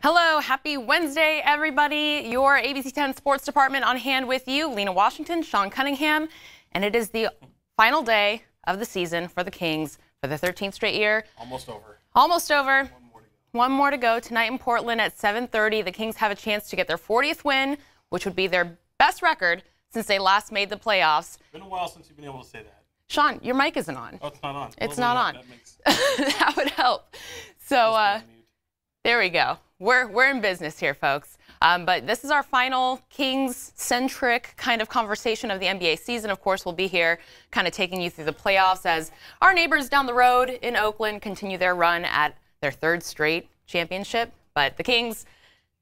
Hello, happy Wednesday, everybody. Your ABC 10 Sports Department on hand with you, Lina Washington, Sean Cunningham, and it is the final day of the season for the Kings for the 13th straight year. Almost over. Almost over. One more to go. Tonight in Portland at 7:30, the Kings have a chance to get their 40th win, which would be their best record since they last made the playoffs. It's been a while since you've been able to say that. Sean, your mic isn't on. Oh, it's not on. It's not on. That makes That would help. So there we go. We're in business here, folks. But this is our final Kings-centric kind of conversation of the NBA season. Of course, we'll be here kind of taking you through the playoffs as our neighbors down the road in Oakland continue their run at their third straight championship. But the Kings,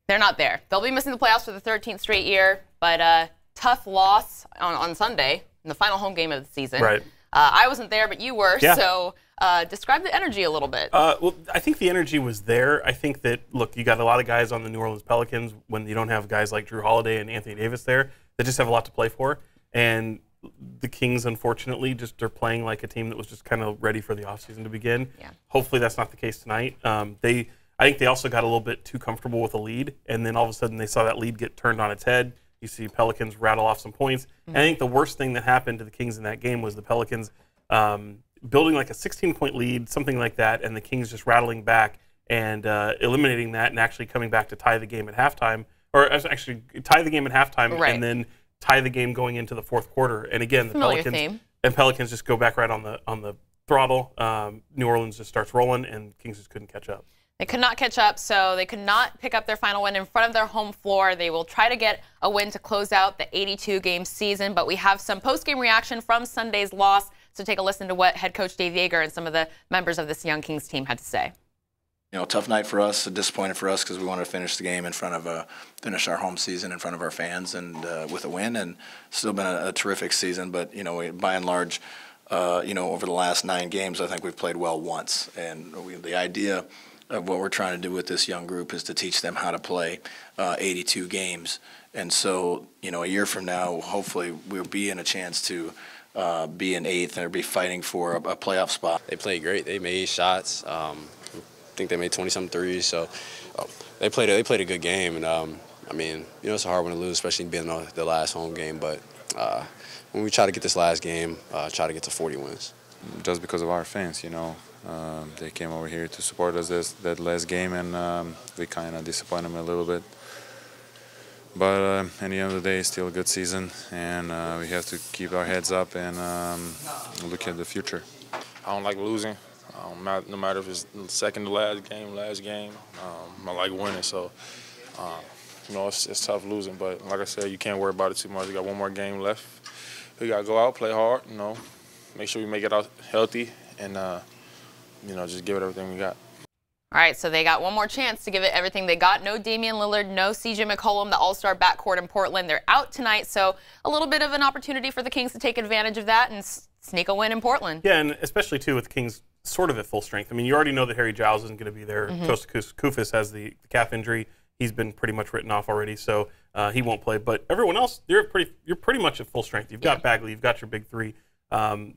they're not there. They'll be missing the playoffs for the 13th straight year, but tough loss on Sunday in the final home game of the season. Right. I wasn't there, but you were. Yeah. So describe the energy a little bit. Well, I think the energy was there. I think that, look, you got a lot of guys on the New Orleans Pelicans when you don't have guys like Drew Holiday and Anthony Davis there that just have a lot to play for. And the Kings, unfortunately, just are playing like a team that was just kind of ready for the offseason to begin. Yeah. Hopefully that's not the case tonight. I think they also got a little bit too comfortable with a lead, and then all of a sudden they saw that lead get turned on its head. You see Pelicans rattle off some points. And I think the worst thing that happened to the Kings in that game was the Pelicans building like a 16-point lead, something like that, and the Kings just rattling back and eliminating that and actually coming back to tie the game at halftime, or actually tie the game at halftime Right. and then tie the game going into the fourth quarter. And again, the Pelicans just go back right on the throttle. New Orleans just starts rolling, and Kings just couldn't catch up. They could not catch up, so they could not pick up their final win in front of their home floor. They will try to get a win to close out the 82-game season, but we have some post-game reaction from Sunday's loss, so take a listen to what head coach Dave Yeager and some of the members of this young Kings team had to say. You know, tough night for us, disappointed for us because we wanted to finish the game in front of finish our home season in front of our fans and with a win, and still been a terrific season. But you know, by and large, over the last 9 games, I think we've played well once, and the idea of what we're trying to do with this young group is to teach them how to play 82 games. And so, you know, a year from now, hopefully we'll be in a chance to be in 8th or be fighting for a playoff spot. They played great. They made shots. I think they made 20-some threes. So they played a good game. And, I mean, you know, it's a hard one to lose, especially being the last home game. But when we try to get this last game, try to get to 40 wins. Just because of our fans, you know. They came over here to support us that last game, and we kind of disappointed them a little bit. But at the end of the day, it's still a good season, and we have to keep our heads up and look at the future. I don't like losing, no matter if it's second to last game. I like winning, so you know, it's tough losing. But like I said, you can't worry about it too much. We got one more game left. We got to go out, play hard, you know, make sure we make it out healthy, and you know, just give it everything we got. All right, so they got one more chance to give it everything they got. No Damian Lillard, no CJ McCollum, the all-star backcourt in Portland. They're out tonight, so a little bit of an opportunity for the Kings to take advantage of that and sneak a win in Portland. Yeah, and especially, too, with Kings sort of at full strength. I mean, you already know that Harry Giles isn't going to be there. Kufis has the calf injury. He's been pretty much written off already, so he won't play. But everyone else, you're pretty much at full strength. You've got Bagley. You've got your big three.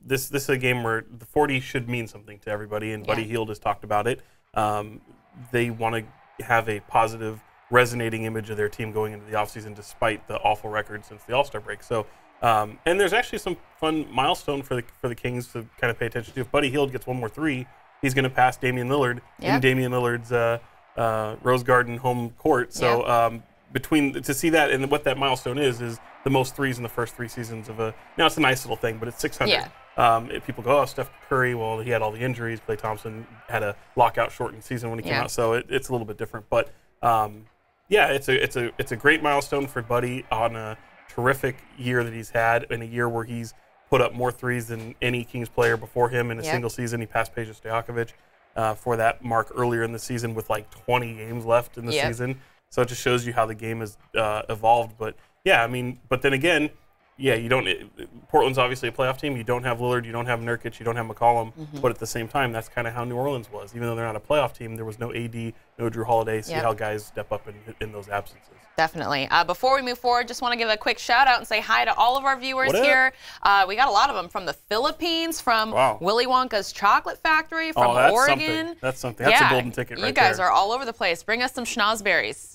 This is a game where the 40 should mean something to everybody, and Buddy Hield has talked about it. They want to have a positive, resonating image of their team going into the offseason despite the awful record since the All-Star break. So, and there's actually some fun milestone for the Kings to kind of pay attention to. If Buddy Hield gets one more 3, he's going to pass Damian Lillard in Damian Lillard's Rose Garden home court. So to see that and what that milestone is the most 3s in the first 3 seasons of now it's a nice little thing, but it's 600. Yeah. People go, oh, Steph Curry, well, he had all the injuries. Klay Thompson had a lockout shortened season when he came out, so it's a little bit different. But yeah, it's a great milestone for Buddy on a terrific year that he's had, in a year where he's put up more 3s than any Kings player before him in a single season. He passed Peja Stojakovic for that mark earlier in the season with like 20 games left in the season. So it just shows you how the game has evolved. But yeah, I mean, but then again, you don't. Portland's obviously a playoff team. You don't have Lillard, you don't have Nurkic, you don't have McCollum. But at the same time, that's kind of how New Orleans was. Even though they're not a playoff team, there was no AD no Drew Holiday. See Yep. how guys step up in those absences. Definitely. Before we move forward, just want to give a quick shout out and say hi to all of our viewers What up? here. We got a lot of them from the Philippines, from Wow. Willy Wonka's Chocolate Factory, from That's Oregon. something. That's something. That's a golden ticket right You guys there. are all over the place. Bring us some schnozberries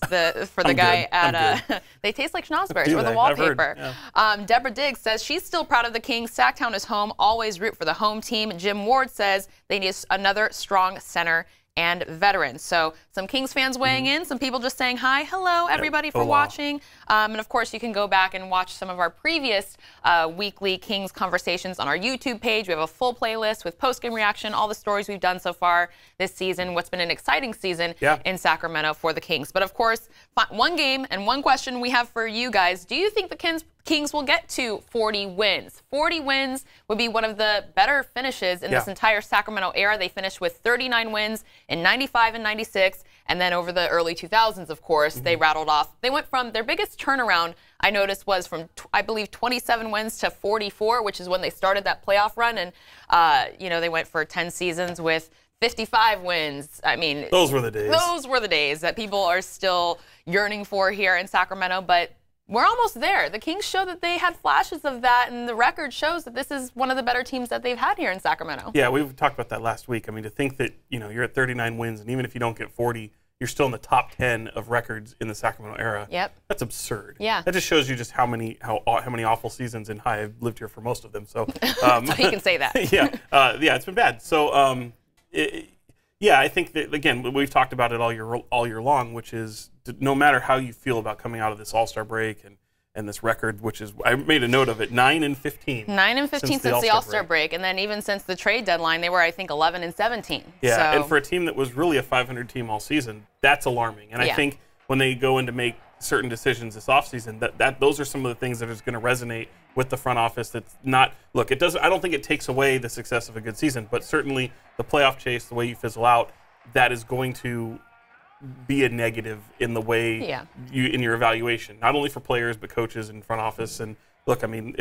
for the I'm guy good. at they taste like schnozberries Do or the they? I've heard, wallpaper. yeah. Deborah Diggs says she's still proud of the Kings. Sacktown is home. Always root for the home team. Jim Ward says they need another strong center and veterans. So some Kings fans weighing in, some people just saying hi, hello everybody for watching. And of course you can go back and watch some of our previous weekly Kings conversations on our YouTube page. We have a full playlist with post-game reaction, all the stories we've done so far this season, what's been an exciting season in Sacramento for the Kings. But of course, one game and one question we have for you guys. Do you think the Kings will get to 40 wins? 40 wins would be one of the better finishes in this entire Sacramento era. They finished with 39 wins in 95 and 96. And then over the early 2000s, of course, they rattled off. They went from their biggest turnaround, I noticed, was from, I believe, 27 wins to 44, which is when they started that playoff run. And, they went for 10 seasons with 55 wins. I mean, those were the days. Those were the days that people are still yearning for here in Sacramento. But we're almost there. The Kings show that they had flashes of that, and the record shows that this is one of the better teams that they've had here in Sacramento. Yeah, we talked about that last week. I mean, to think that, you're at 39 wins, and even if you don't get 40, you're still in the top 10 of records in the Sacramento era. Yep. That's absurd. Yeah. That just shows you just how many awful seasons in high. I've lived here for most of them. So, so you can say that. Yeah, it's been bad. So, I think that, again, we've talked about it all year long, which is no matter how you feel about coming out of this All-Star break and this record, which is, I made a note of it, 9-15. 9-15 since the All-Star break, and then even since the trade deadline, they were, I think, 11-17. Yeah, so. And for a team that was really a 500 team all season, that's alarming. And I think when they go in to make certain decisions this offseason, those are some of the things that is going to resonate with the front office. That's not, look, it doesn't. I don't think it takes away the success of a good season, but certainly the playoff chase, the way you fizzle out, that is going to be a negative in the way in your evaluation, not only for players but coaches and front office. And look, I mean,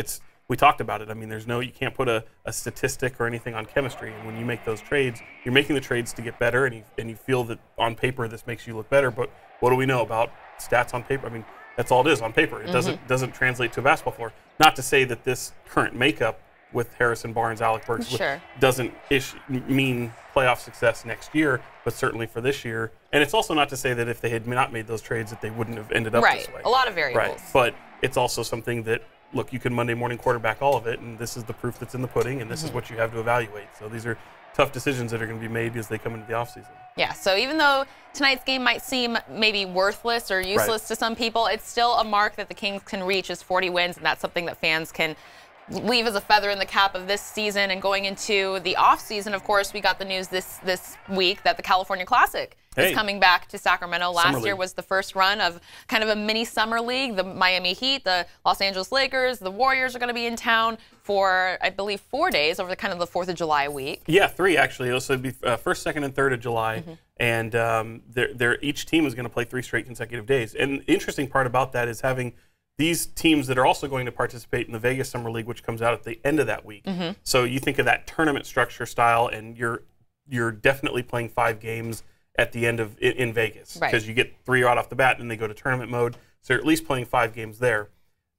we talked about it. I mean, you can't put a statistic or anything on chemistry. And when you make those trades, you're making the trades to get better, and you feel that on paper this makes you look better. But what do we know about stats on paper? I mean, that's all it is on paper. It doesn't translate to a basketball floor. Not to say that this current makeup with Harrison Barnes, Alec Burks doesn't mean playoff success next year, but certainly for this year. And it's also not to say that if they had not made those trades that they wouldn't have ended up this way. A lot of variables. Right. But it's also something that, look, you can Monday morning quarterback all of it, and this is the proof that's in the pudding, and this is what you have to evaluate. So these are tough decisions that are going to be made as they come into the offseason. Yeah, so even though tonight's game might seem maybe worthless or useless to some people, it's still a mark that the Kings can reach is 40 wins, and that's something that fans can leave as a feather in the cap of this season. And going into the offseason, of course, we got the news this week that the California Classic is coming back to Sacramento. Last year was the first run of kind of a mini summer league. The Miami Heat, the Los Angeles Lakers, the Warriors are going to be in town for, I believe, 4 days over the 4th of July week. Yeah, 3 actually. So it'd be 1st, 2nd, and 3rd of July. And each team is going to play 3 straight consecutive days. And the interesting part about that is having these teams that are also going to participate in the Vegas Summer League, which comes out at the end of that week. So you think of that tournament structure style, and you're definitely playing 5 games at the end of in Vegas, because you get 3 right off the bat, and they go to tournament mode. So you're at least playing 5 games there.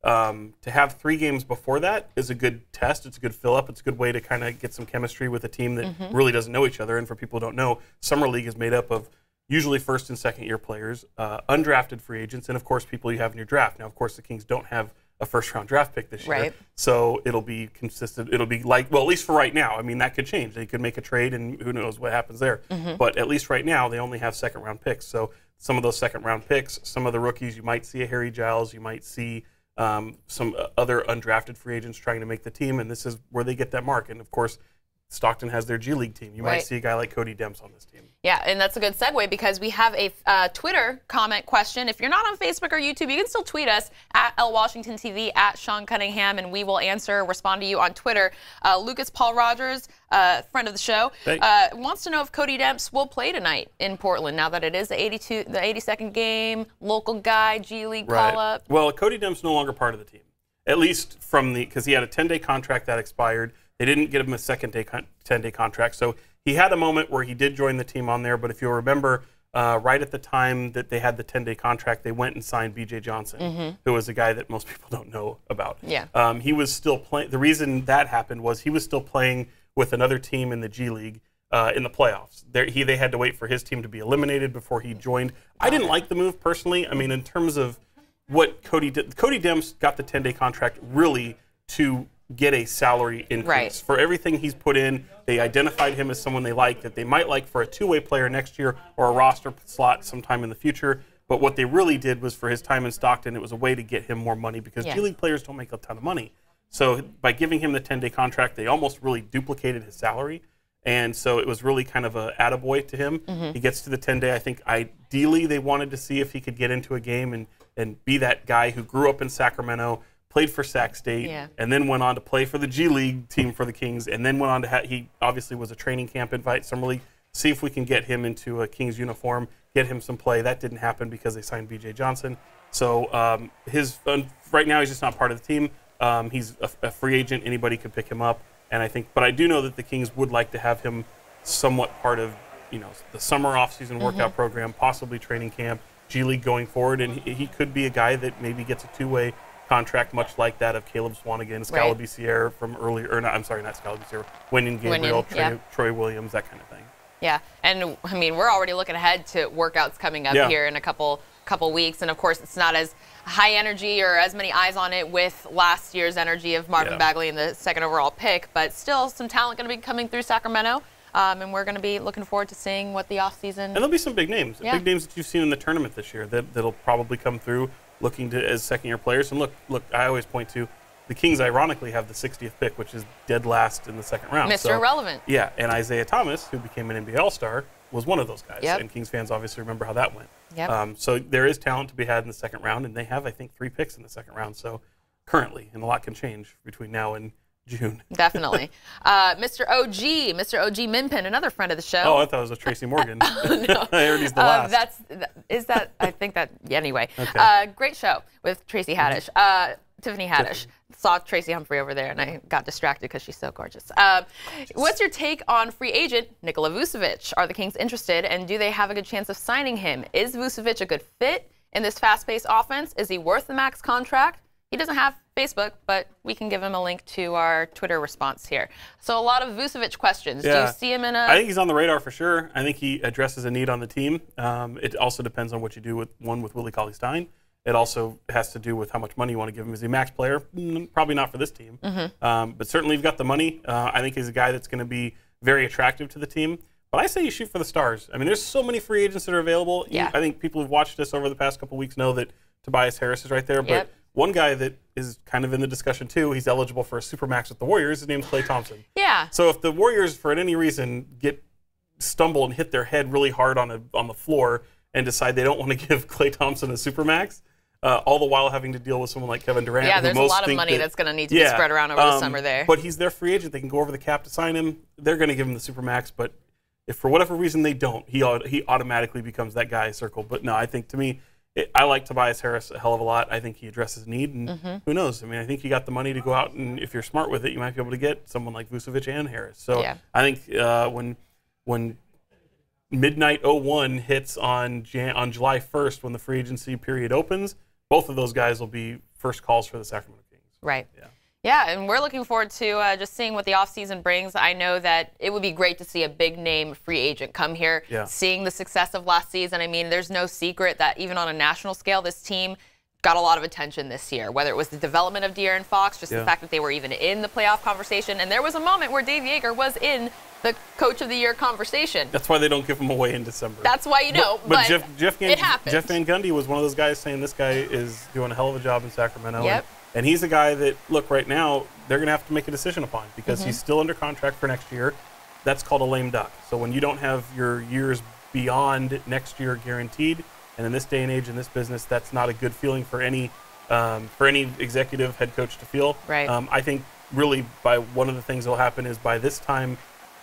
To have 3 games before that is a good test. It's a good fill up. It's a good way to kind of get some chemistry with a team that really doesn't know each other. And for people who don't know, Summer League is made up of usually 1st and 2nd year players, undrafted free agents, and of course people you have in your draft. Now, of course, the Kings don't have a 1st round draft pick this year, so it'll be consistent. It'll be like, well, at least for right now. I mean, that could change. They could make a trade, and who knows what happens there. But at least right now, they only have 2nd round picks. So some of those 2nd round picks, some of the rookies, you might see a Harry Giles, you might see some other undrafted free agents trying to make the team, and this is where they get that mark. And of course, Stockton has their G League team. You might see a guy like Cody Demps on this team. Yeah, and that's a good segue because we have a Twitter comment question. If you're not on Facebook or YouTube, you can still tweet us at @LWashingtonTV, @Sean Cunningham, and we will respond to you on Twitter. Lucas Paul Rogers, friend of the show, wants to know if Cody Demps will play tonight in Portland now that it is the 82nd game, local guy, G League call-up. Well, Cody Demps no longer part of the team, at least because he had a 10-day contract that expired. They didn't get him a second 10-day contract. So he had a moment where he did join the team on there. But if you'll remember, right at the time that they had the 10-day contract, they went and signed B.J. Johnson, who was a guy that most people don't know about. Yeah. He was still playing. The reason that happened was he was still playing with another team in the G League in the playoffs. They had to wait for his team to be eliminated before he joined. I didn't like the move personally. I mean, in terms of what Cody did, Cody Demps got the 10-day contract really to get a salary increase. Right. For everything he's put in, they identified him as someone they like, that they might like for a two-way player next year or a roster slot sometime in the future. But what they really did was for his time in Stockton, it was a way to get him more money because G League players don't make a ton of money. So by giving him the 10-day contract, they almost really duplicated his salary. And so it was really kind of a attaboy to him. He gets to the 10-day. I think ideally they wanted to see if he could get into a game and be that guy who grew up in Sacramento, played for Sac State, and then went on to play for the G League team for the Kings, and then went on to he obviously was a training camp invite, summer league. See if we can get him into a Kings uniform, get him some play. That didn't happen because they signed B.J. Johnson. So right now he's just not part of the team. He's a free agent. Anybody could pick him up, and but I do know that the Kings would like to have him somewhat part of the summer off-season workout program, possibly training camp, G League going forward, and he could be a guy that maybe gets a two-way contract, much like that of Caleb Swanigan, Scalaby Sierra from earlier, or not, I'm sorry, not Scalaby Sierra, Wenyon Gabriel, Troy Williams, that kind of thing. Yeah, and I mean, we're already looking ahead to workouts coming up here in a couple weeks, and of course, it's not as high energy or as many eyes on it with last year's energy of Marvin Bagley in the second overall pick, but still some talent going to be coming through Sacramento. And we're going to be looking forward to seeing what the offseason. And there'll be some big names, big names that you've seen in the tournament this year that'll probably come through looking to as second-year players. And look, I always point to the Kings ironically have the 60th pick, which is dead last in the second round. Mr. Irrelevant. Yeah, and Isaiah Thomas, who became an NBA All-Star, was one of those guys. And Kings fans obviously remember how that went. So there is talent to be had in the second round, and they have, I think, 3 picks in the second round. So currently, and a lot can change between now and June. Definitely. Mr. OG Minpin, another friend of the show. Oh, I thought it was a Tracy Morgan. No. I heard he's the last. I think that, anyway. Okay. Great show with Tracy Haddish. Tiffany Haddish. Saw Tracy Humphrey over there, and I got distracted because she's so gorgeous. What's your take on free agent Nikola Vucevic? Are the Kings interested, and do they have a good chance of signing him? Is Vucevic a good fit in this fast-paced offense? Is he worth the max contract? He doesn't have Facebook, but we can give him a link to our Twitter response here. So a lot of Vucevic questions. Do you see him in a... I think he's on the radar for sure. I think he addresses a need on the team. It also depends on what you do with Willie Cauley-Stein. It also has to do with how much money you want to give him. Is he a max player? Probably not for this team. But certainly you've got the money. I think he's a guy that's going to be very attractive to the team. But I say you shoot for the stars. I mean, there's so many free agents that are available. I think people who've watched this over the past couple weeks know that Tobias Harris is right there. But one guy that is kind of in the discussion too, he's eligible for a supermax with the Warriors. His name's Klay Thompson. So if the Warriors, for any reason, stumble and hit their head really hard on the floor and decide they don't want to give Klay Thompson a supermax, all the while having to deal with someone like Kevin Durant. Yeah, there's a lot of money that's going to need to be spread around over the summer there. But he's their free agent. They can go over the cap to sign him. They're going to give him the supermax. But if for whatever reason they don't, he automatically becomes that guy circled. But no, I think to me, I like Tobias Harris a hell of a lot. I think he addresses need, and who knows? I mean, I think you got the money to go out, and if you're smart with it, you might be able to get someone like Vucevic and Harris. So I think when midnight 01 hits on July 1st, when the free agency period opens, both of those guys will be first calls for the Sacramento Kings. Right. Yeah, and we're looking forward to just seeing what the offseason brings. I know that it would be great to see a big-name free agent come here, seeing the success of last season. I mean, there's no secret that even on a national scale, this team got a lot of attention this year, whether it was the development of De'Aaron Fox, just the fact that they were even in the playoff conversation. And there was a moment where Dave Yeager was in the Coach of the Year conversation. That's why they don't give him away in December. That's why you know, but Jeff Van Gundy was one of those guys saying this guy is doing a hell of a job in Sacramento. And he's a guy that, look, right now, they're going to have to make a decision upon because he's still under contract for next year. That's called a lame duck. So when you don't have your years beyond next year guaranteed, and in this day and age in this business, that's not a good feeling for any executive head coach to feel. I think really by one of the things that will happen is by this time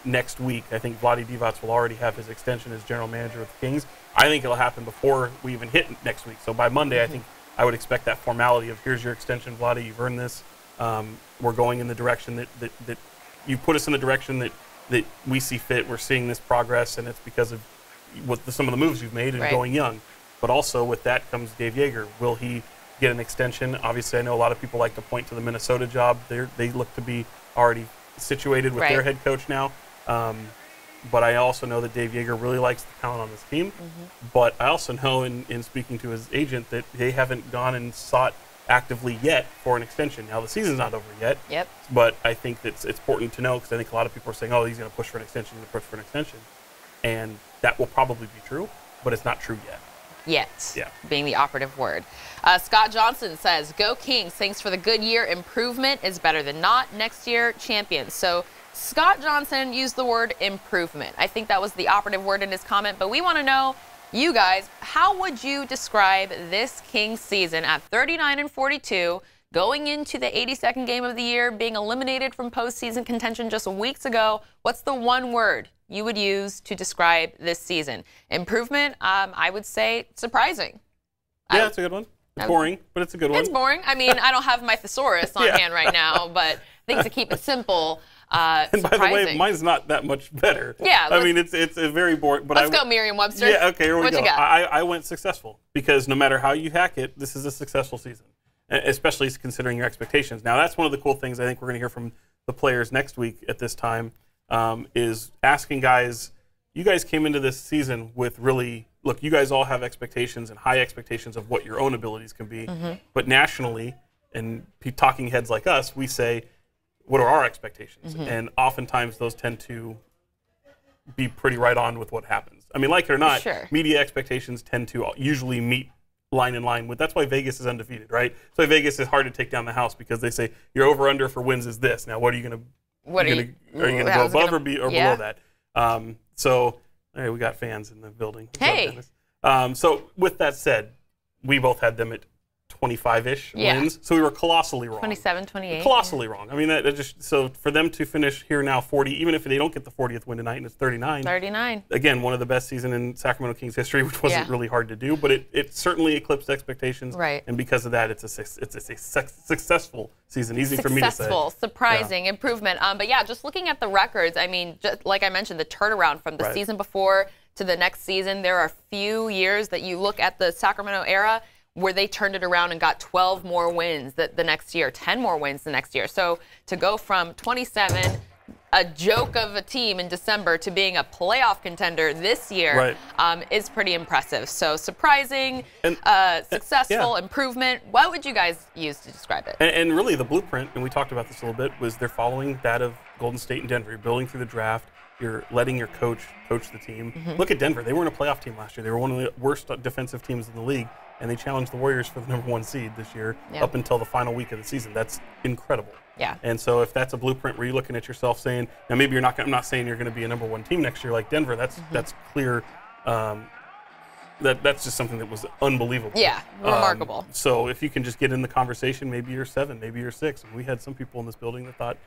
next week, I think Vlade Divac will already have his extension as general manager of the Kings. I think it'll happen before we even hit next week. So by Monday, I think I would expect that formality of here's your extension, Vlade, you've earned this. We're going in the direction that you put us in the direction that we see fit. We're seeing this progress, and it's because of with some of the moves you've made and going young. But also with that comes Dave Yeager. Will he get an extension? Obviously, I know a lot of people like to point to the Minnesota job. They look to be already situated with their head coach now. But I also know that Dave Yeager really likes the talent on this team. But I also know in speaking to his agent that they haven't gone and sought actively yet for an extension. Now, the season's not over yet. But I think that it's important to know, because I think a lot of people are saying, oh, he's going to push for an extension, And that will probably be true, but it's not true yet. Being the operative word. Scott Johnson says, go Kings. Thanks for the good year. Improvement is better than not. Next year, champions. So Scott Johnson used the word improvement. I think that was the operative word in his comment, but we want to know, you guys, how would you describe this Kings season at 39-42, going into the 82nd game of the year, being eliminated from postseason contention just weeks ago? What's the one word you would use to describe this season? Improvement, I would say surprisrising. Yeah, that's a good one. It's boring, but it's a good one. It's boring. I mean, I don't have my thesaurus on hand right now, but I think to keep it simple, and by the way, mine's not that much better. Yeah. I mean, it's a very boring. But let's go Merriam-Webster. Yeah, okay, here we go. What you got? I went successful, because no matter how you hack it, this is a successful season, especially considering your expectations. Now, that's one of the cool things I think we're going to hear from the players next week at this time, is asking guys, you guys came into this season with really, look, you guys all have expectations and high expectations of what your own abilities can be. But nationally, and talking heads like us, we say, what are our expectations? And oftentimes those tend to be pretty right on with what happens. I mean, like it or not, media expectations tend to usually meet line in line with. That's why Vegas is undefeated, right? So Vegas is hard to take down the house, because they say your over/under for wins is this. Now, what are you going to? Are you going to go above or below that? So, all right, we got fans in the building. Hey. So with that said, we both had them at 25-ish wins, so we were colossally wrong. 27, 28. Colossally wrong. I mean, that just, so for them to finish here now 40, even if they don't get the 40th win tonight and it's 39. 39. Again, one of the best seasons in Sacramento Kings history, which wasn't really hard to do, but it certainly eclipsed expectations. Right. And because of that, it's a successful season. Easy for me to say. Successful, surprising, improvement. But yeah, just looking at the records, I mean, just like I mentioned, the turnaround from the season before to the next season, there are few years that you look at the Sacramento era where they turned it around and got 12 more wins the next year, 10 more wins the next year. So to go from 27, a joke of a team in December, to being a playoff contender this year is pretty impressive. So surprising, successful, improvement. What would you guys use to describe it? And really the blueprint, and we talked about this a little bit, was they're following that of Golden State and Denver. You're building through the draft. You're letting your coach the team. Look at Denver. They weren't a playoff team last year. They were one of the worst defensive teams in the league, and they challenged the Warriors for the #1 seed this year up until the final week of the season. That's incredible. And so if that's a blueprint where you're looking at yourself saying, now maybe you're not, I'm not saying you're going to be a #1 team next year like Denver. That's clear. That's just something that was unbelievable. Yeah, remarkable. So if you can just get in the conversation, maybe you're 7, maybe you're 6. And we had some people in this building that thought,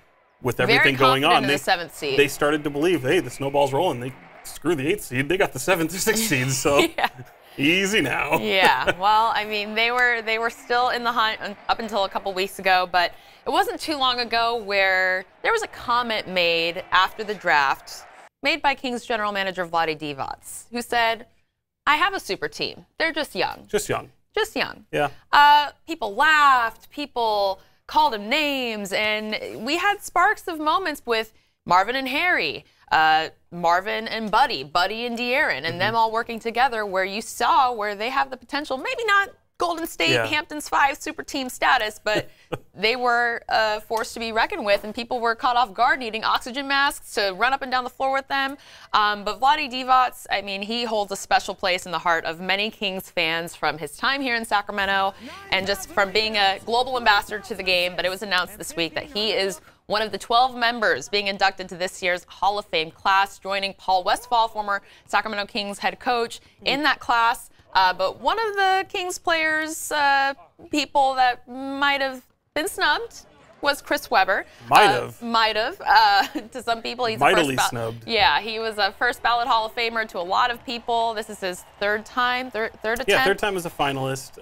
with everything going on, the 7th seed. They started to believe, hey, the snowball's rolling. They screw the 8th seed. They got the 7th or 6th seed. So easy now. Well, I mean, they were still in the hunt up until a couple weeks ago, but it wasn't too long ago where there was a comment made after the draft, made by Kings general manager Vlade Divac, who said, I have a super team. They're just young. Just young. Yeah. People laughed. People called him names, and we had sparks of moments with Marvin and Harry, Marvin and Buddy and De'Aaron, and them all working together, where you saw where they have the potential, maybe not Golden State, Hamptons 5 super team status, but they were a force to be reckoned with, and people were caught off guard needing oxygen masks to run up and down the floor with them. But Vlade Divac, I mean, he holds a special place in the heart of many Kings fans from his time here in Sacramento and just from being a global ambassador to the game. But it was announced this week that he is one of the 12 members being inducted to this year's Hall of Fame class, joining Paul Westphal, former Sacramento Kings head coach, in that class. But one of the Kings players, people that might have been snubbed, was Chris Webber. Might have. To some people, he's mightily snubbed. Yeah, he was a first ballot Hall of Famer to a lot of people. This is his third attempt. Yeah, third time as a finalist.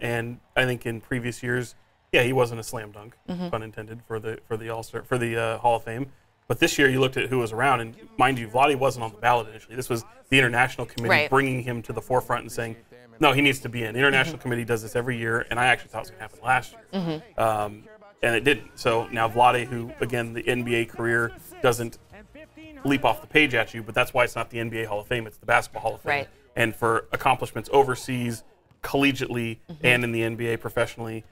And I think in previous years, he wasn't a slam dunk, pun intended, for the All-Star, for the Hall of Fame. But this year you looked at who was around, and mind you, Vlade wasn't on the ballot initially. This was the international committee bringing him to the forefront and saying, no, he needs to be in. The international committee does this every year, and I actually thought it was going to happen last year. And it didn't. So now Vlade, who, again, the NBA career doesn't leap off the page at you, but that's why it's not the NBA Hall of Fame, it's the Basketball Hall of Fame. Right. And for accomplishments overseas, collegiately, and in the NBA professionally,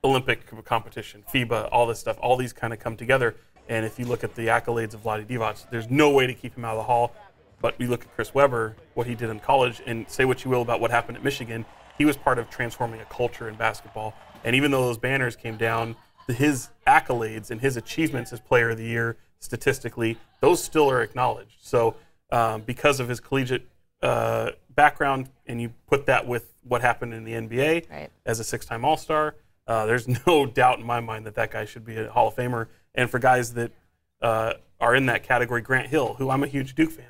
Olympic competition, FIBA, all this stuff, all these kind of come together. And if you look at the accolades of Vlade Divac, there's no way to keep him out of the Hall. But we look at Chris Webber, what he did in college, and say what you will about what happened at Michigan, he was part of transforming a culture in basketball. And even though those banners came down, his accolades and his achievements as Player of the Year, statistically, those still are acknowledged. So because of his collegiate background, and you put that with what happened in the NBA as a 6-time All-Star, there's no doubt in my mind that that guy should be a Hall of Famer. And for guys that are in that category, Grant Hill, who I'm a huge Duke fan,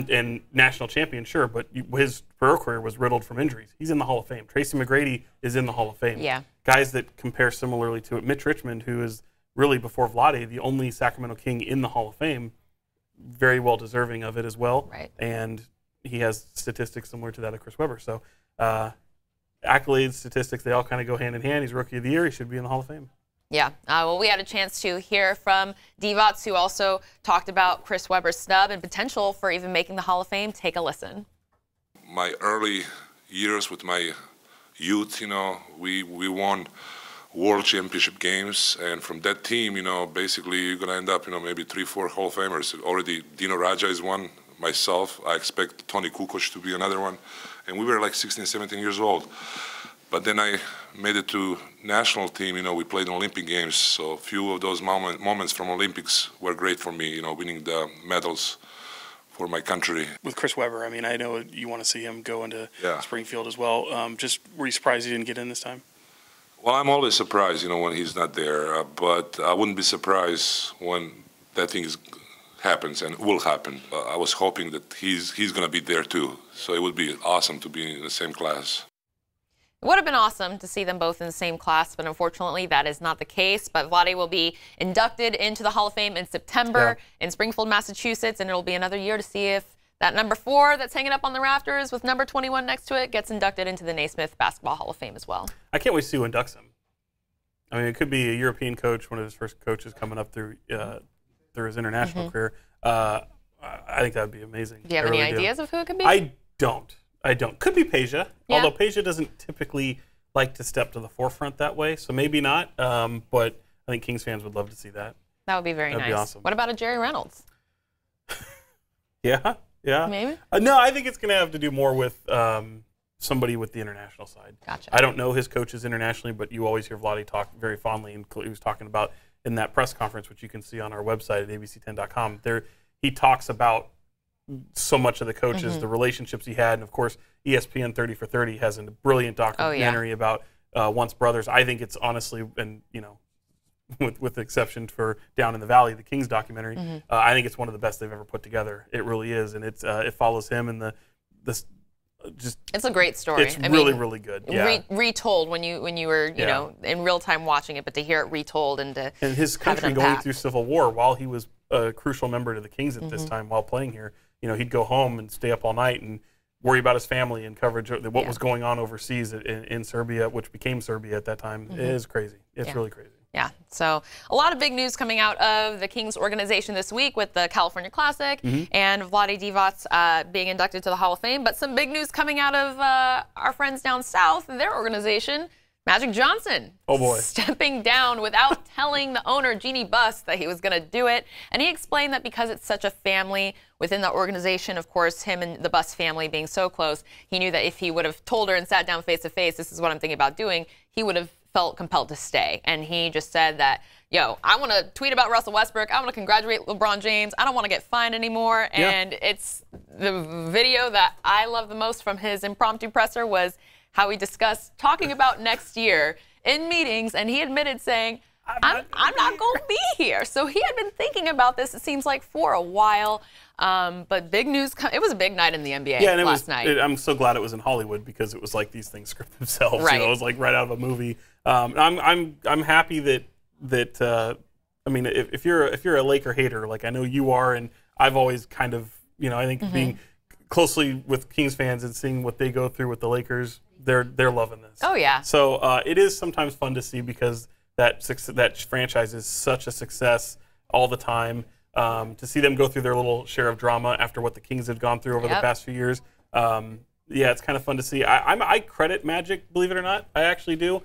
and national champion, sure, but his pro career was riddled from injuries. He's in the Hall of Fame. Tracy McGrady is in the Hall of Fame. Yeah. Guys that compare similarly to it. Mitch Richmond, who is really, before Vlade, the only Sacramento King in the Hall of Fame, very well deserving of it as well. Right. And he has statistics similar to that of Chris Webber. So accolades, statistics, they all kind of go hand in hand. He's Rookie of the Year. He should be in the Hall of Fame. Yeah, well, we had a chance to hear from Divac, who also talked about Chris Webber's snub and potential for even making the Hall of Fame. Take a listen. My early years with my youth, we won world championship games, and from that team, basically you're going to end up, maybe 3-4 Hall of Famers. Already Dino Radja is one, myself. I expect Tony Kukoc to be another one. And we were like 16, 17 years old. But then I made it to national team. We played in Olympic Games, so a few of those moments from Olympics were great for me. Winning the medals for my country. With Chris Webber, I know you want to see him go into Springfield as well. Just were you surprised he didn't get in this time? Well, I'm always surprised, when he's not there. But I wouldn't be surprised when that thing happens, and will happen. I was hoping that he's going to be there too. So it would be awesome to be in the same class. It would have been awesome to see them both in the same class, but unfortunately that is not the case. But Vlade will be inducted into the Hall of Fame in September in Springfield, Massachusetts, and it'll be another year to see if that number 4 that's hanging up on the rafters with number 21 next to it gets inducted into the Naismith Basketball Hall of Fame as well. I can't wait to see who inducts him. It could be a European coach, one of his first coaches coming up through his international career. I think that would be amazing. Do you have any ideas of who it could be? I don't. Could be Peja, although Peja doesn't typically like to step to the forefront that way, so maybe not. But I think Kings fans would love to see that. That would be very nice. That'd be awesome. What about a Jerry Reynolds? Yeah. Maybe? No, I think it's going to have to do more with somebody with the international side. Gotcha. I don't know his coaches internationally, but you always hear Vlade talk very fondly, and he was talking about in that press conference, which you can see on our website at abc10.com. There, he talks about so much of the coaches, the relationships he had, and of course, ESPN 30 for 30 has a brilliant documentary about Once Brothers. I think it's honestly, and with the exception for Down in the Valley, the Kings documentary, I think it's one of the best they've ever put together. It really is, and it follows him and it's a great story. It's really good. Yeah. Retold when you were in real time watching it, but to hear it retold and his country going through civil war while he was a crucial member to the Kings at this time while playing here. He'd go home and stay up all night and worry about his family and coverage of what was going on overseas in Serbia, which became Serbia at that time. It is crazy. It's really crazy. Yeah, so a lot of big news coming out of the Kings organization this week with the California Classic and Vlade Divac being inducted to the Hall of Fame. But some big news coming out of our friends down south and their organization. Magic Johnson stepping down without telling the owner, Jeannie Buss, that he was going to do it. And he explained that because it's such a family within the organization, of course, him and the Buss family being so close, he knew that if he would have told her and sat down face-to-face, this is what I'm thinking about doing, he would have felt compelled to stay. And he just said that, I want to tweet about Russell Westbrook. I want to congratulate LeBron James. I don't want to get fined anymore. Yeah. And it's the video that I love the most from his impromptu presser was how he discussed talking about next year in meetings, and he admitted saying, I'm not going to be here. So he had been thinking about this, it seems like, for a while. But big news, it was a big night in the NBA last night. I'm so glad it was in Hollywood because it was like these things script themselves. Right. It was like right out of a movie. I'm happy that I mean, if you're a Laker hater, like I know you are, and I've always kind of, I think being closely with Kings fans and seeing what they go through with the Lakers, they're loving this. Oh yeah. So it is sometimes fun to see because that franchise is such a success all the time. To see them go through their little share of drama after what the Kings have gone through over the past few years. Yeah, it's kind of fun to see. I credit Magic, believe it or not. I actually do.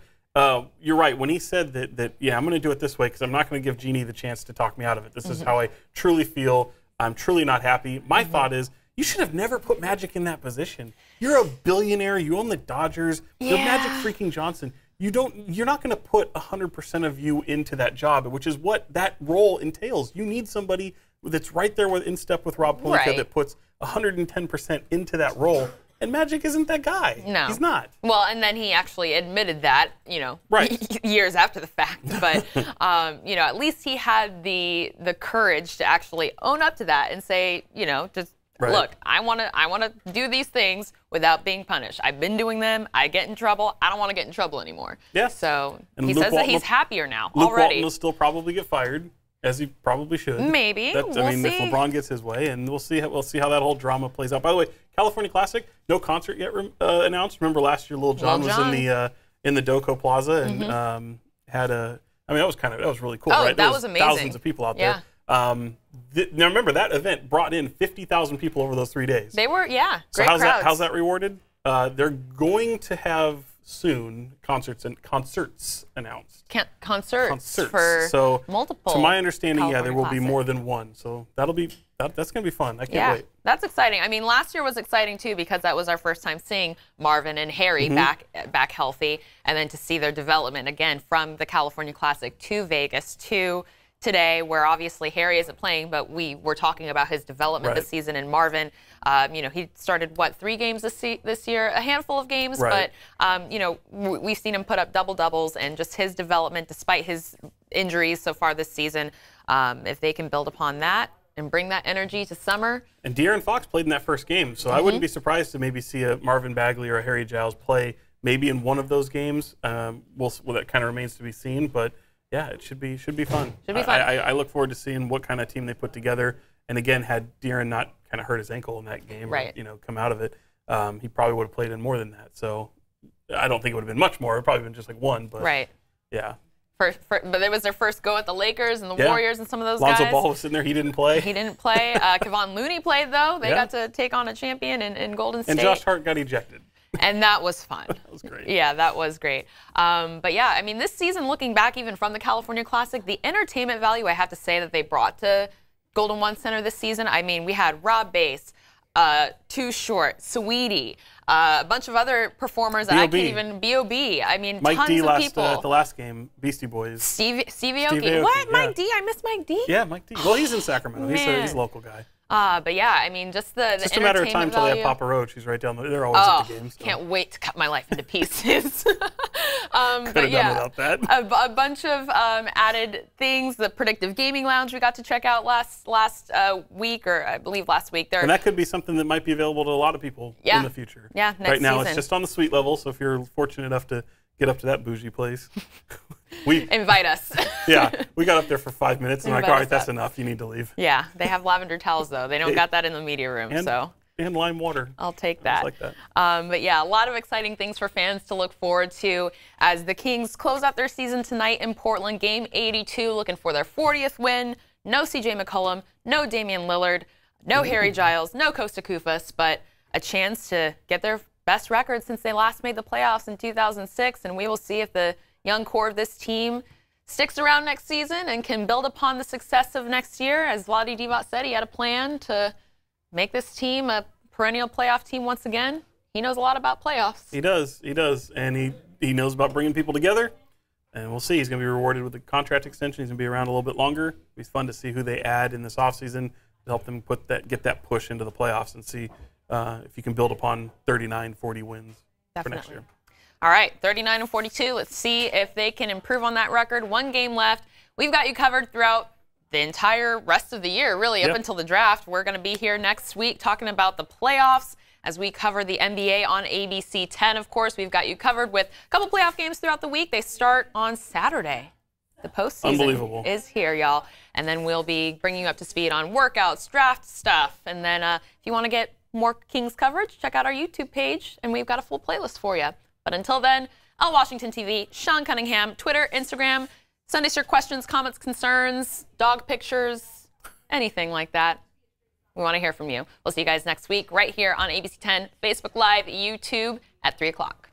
You're right. When he said that I'm going to do it this way because I'm not going to give Jeannie the chance to talk me out of it. This is how I truly feel. I'm truly not happy. My thought is, you should have never put Magic in that position. You're a billionaire. You own the Dodgers. You're Magic freaking Johnson. You're not going to put 100% of you into that job, which is what that role entails. You need somebody that's right there in step with Rob Pelinka that puts 110% into that role. And Magic isn't that guy. No. He's not. Well, and then he actually admitted that, years after the fact. But, at least he had the courage to actually own up to that and say, just look, I want to do these things without being punished. I've been doing them. I get in trouble. I don't want to get in trouble anymore. Yes. So and he says that he's happier now Luke already. Walton will still probably get fired, as he probably should. Maybe. We'll see. If LeBron gets his way, and we'll see how that whole drama plays out. By the way, California Classic, no concert yet announced. Remember last year, Lil Jon was in the Doco Plaza and had a. I mean, that was really cool. Oh, right? That was amazing. Thousands of people out there. Now remember that event brought in 50,000 people over those 3 days. They were, great so crowds. how's that rewarded? They're going to have soon concerts announced. Concerts for multiple. To my understanding, California there will Classic. be more than one. So that's going to be fun. I can't wait. That's exciting. I mean, last year was exciting too because that was our first time seeing Marvin and Harry back healthy, and then to see their development again from the California Classic to Vegas to today, where obviously Harry isn't playing, but we were talking about his development this season. And Marvin, he started 3 games this year, a handful of games, but we've seen him put up double-doubles, and just his development despite his injuries so far this season. If they can build upon that and bring that energy to summer. And De'Aaron Fox played in that first game, so I wouldn't be surprised to maybe see a Marvin Bagley or a Harry Giles play maybe in one of those games. That kind of remains to be seen, but. Yeah, it should be fun. I look forward to seeing what kind of team they put together. And again, had De'Aaron not kind of hurt his ankle in that game, or, come out of it, he probably would have played in more than that. So I don't think it would have been much more. It would probably been just like one. But yeah. But it was their first go at the Lakers and the Warriors and some of those Lonzo guys. Ball was sitting there. He didn't play. Kevon Looney played, though. They got to take on a champion in Golden State. And Josh Hart got ejected. And that was fun. That was great. Yeah, that was great. But yeah, I mean, this season, looking back even from the California Classic, the entertainment value I have to say that they brought to Golden One Center this season. I mean, we had Rob Bass, Too Short, Saweetie, a bunch of other performers that I can't even, B.O.B. I mean, Mike tons D of people. at the last game, Beastie Boys. Steve Aoki. What? Yeah. Mike D? I missed Mike D? Yeah, Mike D. Well, he's in Sacramento. He's a local guy. But yeah, I mean, just the just a matter of time until they have Papa Roach. He's right down there. They're always at the games. So. Can't wait to cut my life into pieces. Could have done without that. A bunch of added things. The Predictive Gaming Lounge we got to check out last week, or I believe last week. And that could be something that might be available to a lot of people in the future. Yeah, next right now season. It's just on the suite level, so if you're fortunate enough to get up to that bougie place, invite us. Yeah, we got up there for 5 minutes and all right, that's enough. You need to leave. Yeah, they have lavender towels though. They don't got that in the media room, and lime water. I'll take that. Like that. But yeah, a lot of exciting things for fans to look forward to as the Kings close out their season tonight in Portland. Game 82, looking for their 40th win. No C.J. McCollum, no Damian Lillard, no Harry Giles, no Kosta Koufos, but a chance to get their best record since they last made the playoffs in 2006, and we will see if the young core of this team sticks around next season and can build upon the success of next year. As Vlade Divac said, he had a plan to make this team a perennial playoff team once again. He knows a lot about playoffs. He does, and he knows about bringing people together, and we'll see. He's going to be rewarded with a contract extension. He's going to be around a little bit longer. It'll be fun to see who they add in this offseason to help them get that push into the playoffs and see if you can build upon 39, 40 wins for next year. All right, 39 and 42. Let's see if they can improve on that record. 1 game left. We've got you covered throughout the entire rest of the year, really, up until the draft. We're going to be here next week talking about the playoffs as we cover the NBA on ABC 10. Of course, we've got you covered with a couple playoff games throughout the week. They start on Saturday. The postseason is here, y'all. And then we'll be bringing you up to speed on workouts, draft stuff. And then if you want to get more Kings coverage, check out our YouTube page, and we've got a full playlist for you. But until then, on Washington TV, Sean Cunningham, Twitter, Instagram, send us your questions, comments, concerns, dog pictures, anything like that. We want to hear from you. We'll see you guys next week right here on ABC 10, Facebook Live, YouTube at 3 o'clock.